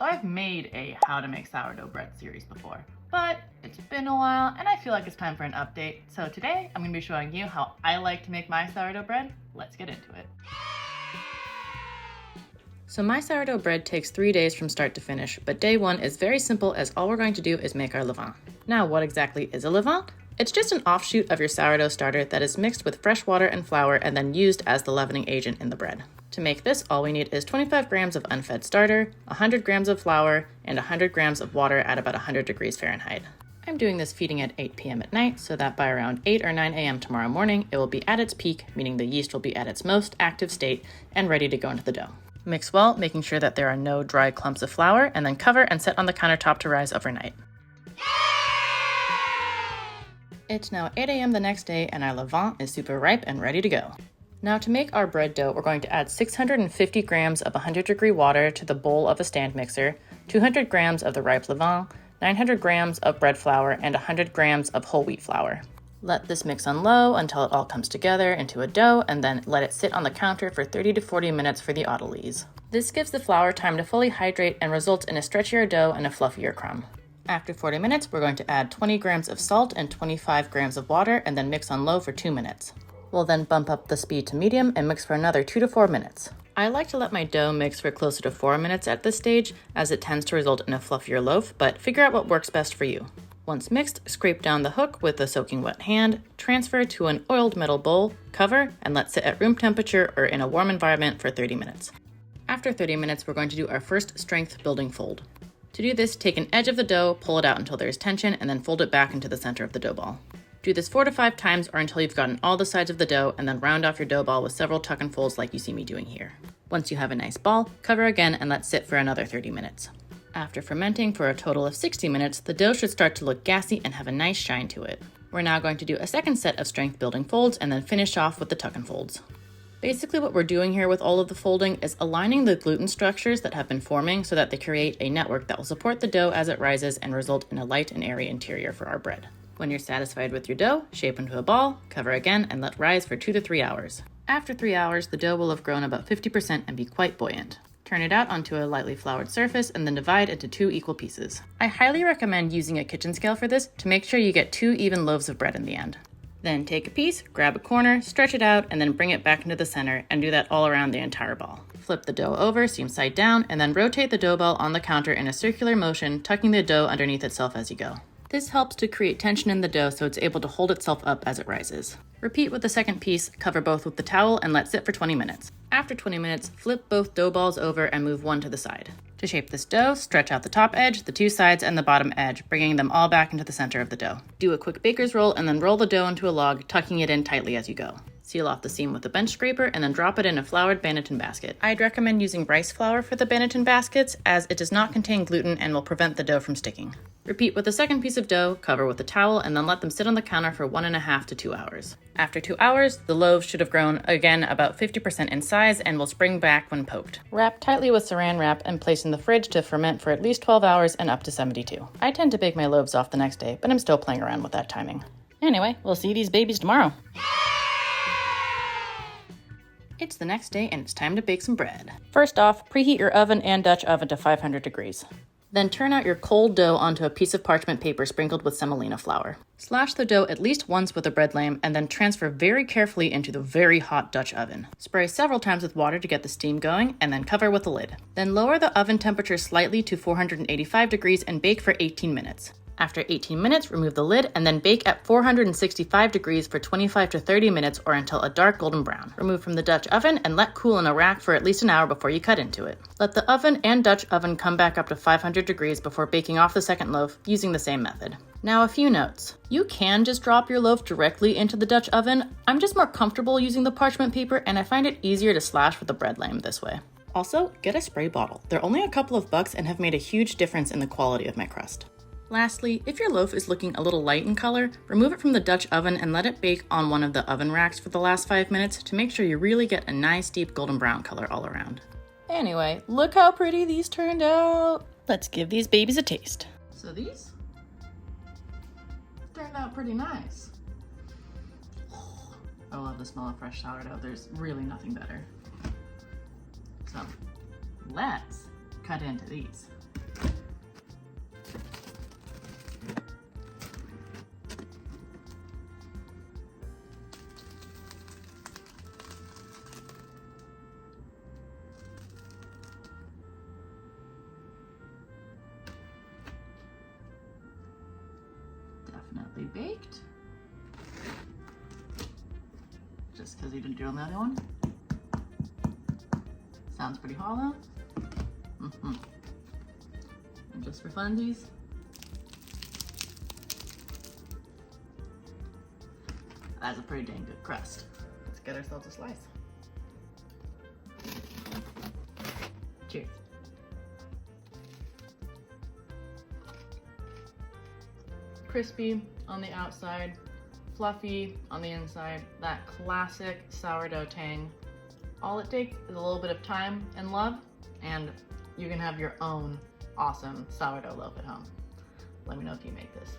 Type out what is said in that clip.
So I've made a how to make sourdough bread series before, but it's been a while and I feel like it's time for an update. So today I'm going to be showing you how I like to make my sourdough bread. Let's get into it. So my sourdough bread takes 3 days from start to finish, but day one is very simple as all we're going to do is make our levain. Now what exactly is a levain? It's just an offshoot of your sourdough starter that is mixed with fresh water and flour and then used as the leavening agent in the bread. To make this, all we need is 25 grams of unfed starter, 100 grams of flour, and 100 grams of water at about 100 degrees Fahrenheit. I'm doing this feeding at 8 p.m. at night so that by around 8 or 9 a.m. tomorrow morning, it will be at its peak, meaning the yeast will be at its most active state and ready to go into the dough. Mix well, making sure that there are no dry clumps of flour, and then cover and set on the countertop to rise overnight. It's now 8 a.m. the next day and our levain is super ripe and ready to go. Now to make our bread dough, we're going to add 650 grams of 100-degree water to the bowl of a stand mixer, 200 grams of the ripe levain, 900 grams of bread flour, and 100 grams of whole wheat flour. Let this mix on low until it all comes together into a dough, and then let it sit on the counter for 30 to 40 minutes for the autolyse. This gives the flour time to fully hydrate and results in a stretchier dough and a fluffier crumb. After 40 minutes, we're going to add 20 grams of salt and 25 grams of water and then mix on low for 2 minutes. We'll then bump up the speed to medium and mix for another 2 to 4 minutes. I like to let my dough mix for closer to 4 minutes at this stage, as it tends to result in a fluffier loaf, but figure out what works best for you. Once mixed, scrape down the hook with a soaking wet hand, transfer to an oiled metal bowl, cover, and let sit at room temperature or in a warm environment for 30 minutes. After 30 minutes, we're going to do our first strength building fold. To do this, take an edge of the dough, pull it out until there is tension, and then fold it back into the center of the dough ball. Do this 4 to 5 times or until you've gotten all the sides of the dough, and then round off your dough ball with several tuck and folds like you see me doing here. Once you have a nice ball, cover again and let sit for another 30 minutes. After fermenting for a total of 60 minutes, the dough should start to look gassy and have a nice shine to it. We're now going to do a second set of strength building folds and then finish off with the tuck and folds. Basically what we're doing here with all of the folding is aligning the gluten structures that have been forming so that they create a network that will support the dough as it rises and result in a light and airy interior for our bread. When you're satisfied with your dough, shape into a ball, cover again, and let rise for 2 to 3 hours. After 3 hours, the dough will have grown about 50% and be quite buoyant. Turn it out onto a lightly floured surface and then divide into 2 equal pieces. I highly recommend using a kitchen scale for this to make sure you get 2 even loaves of bread in the end. Then take a piece, grab a corner, stretch it out, and then bring it back into the center and do that all around the entire ball. Flip the dough over, seam side down, and then rotate the dough ball on the counter in a circular motion, tucking the dough underneath itself as you go. This helps to create tension in the dough so it's able to hold itself up as it rises. Repeat with the second piece, cover both with the towel, and let sit for 20 minutes. After 20 minutes, flip both dough balls over and move one to the side. To shape this dough, stretch out the top edge, the 2 sides, and the bottom edge, bringing them all back into the center of the dough. Do a quick baker's roll and then roll the dough into a log, tucking it in tightly as you go. Seal off the seam with a bench scraper and then drop it in a floured Banneton basket. I'd recommend using rice flour for the Banneton baskets as it does not contain gluten and will prevent the dough from sticking. Repeat with the second piece of dough, cover with a towel, and then let them sit on the counter for 1.5 to 2 hours. After 2 hours, the loaves should have grown again about 50% in size and will spring back when poked. Wrap tightly with saran wrap and place in the fridge to ferment for at least 12 hours and up to 72. I tend to bake my loaves off the next day, but I'm still playing around with that timing. Anyway, we'll see these babies tomorrow. It's the next day and it's time to bake some bread. First off, preheat your oven and Dutch oven to 500 degrees. Then turn out your cold dough onto a piece of parchment paper sprinkled with semolina flour. Slash the dough at least once with a bread lamb and then transfer very carefully into the very hot Dutch oven. Spray several times with water to get the steam going and then cover with a lid. Then lower the oven temperature slightly to 485 degrees and bake for 18 minutes. After 18 minutes, remove the lid and then bake at 465 degrees for 25 to 30 minutes or until a dark golden brown. Remove from the Dutch oven and let cool in a rack for at least an hour before you cut into it. Let the oven and Dutch oven come back up to 500 degrees before baking off the second loaf using the same method. Now a few notes. You can just drop your loaf directly into the Dutch oven. I'm just more comfortable using the parchment paper and I find it easier to slash with the bread lamb this way. Also, get a spray bottle. They're only a couple of bucks and have made a huge difference in the quality of my crust. Lastly, if your loaf is looking a little light in color, remove it from the Dutch oven and let it bake on one of the oven racks for the last 5 minutes to make sure you really get a nice deep golden brown color all around. Anyway, look how pretty these turned out. Let's give these babies a taste. So these turned out pretty nice. I love the smell of fresh sourdough. There's really nothing better. So let's cut into these. definitely baked. Just because you didn't do it on the other one. Sounds pretty hollow. And just for funsies, that's a pretty dang good crust. Let's get ourselves a slice. Cheers. Crispy on the outside, fluffy on the inside, that classic sourdough tang. All it takes is a little bit of time and love, and you can have your own awesome sourdough loaf at home. Let me know if you make this.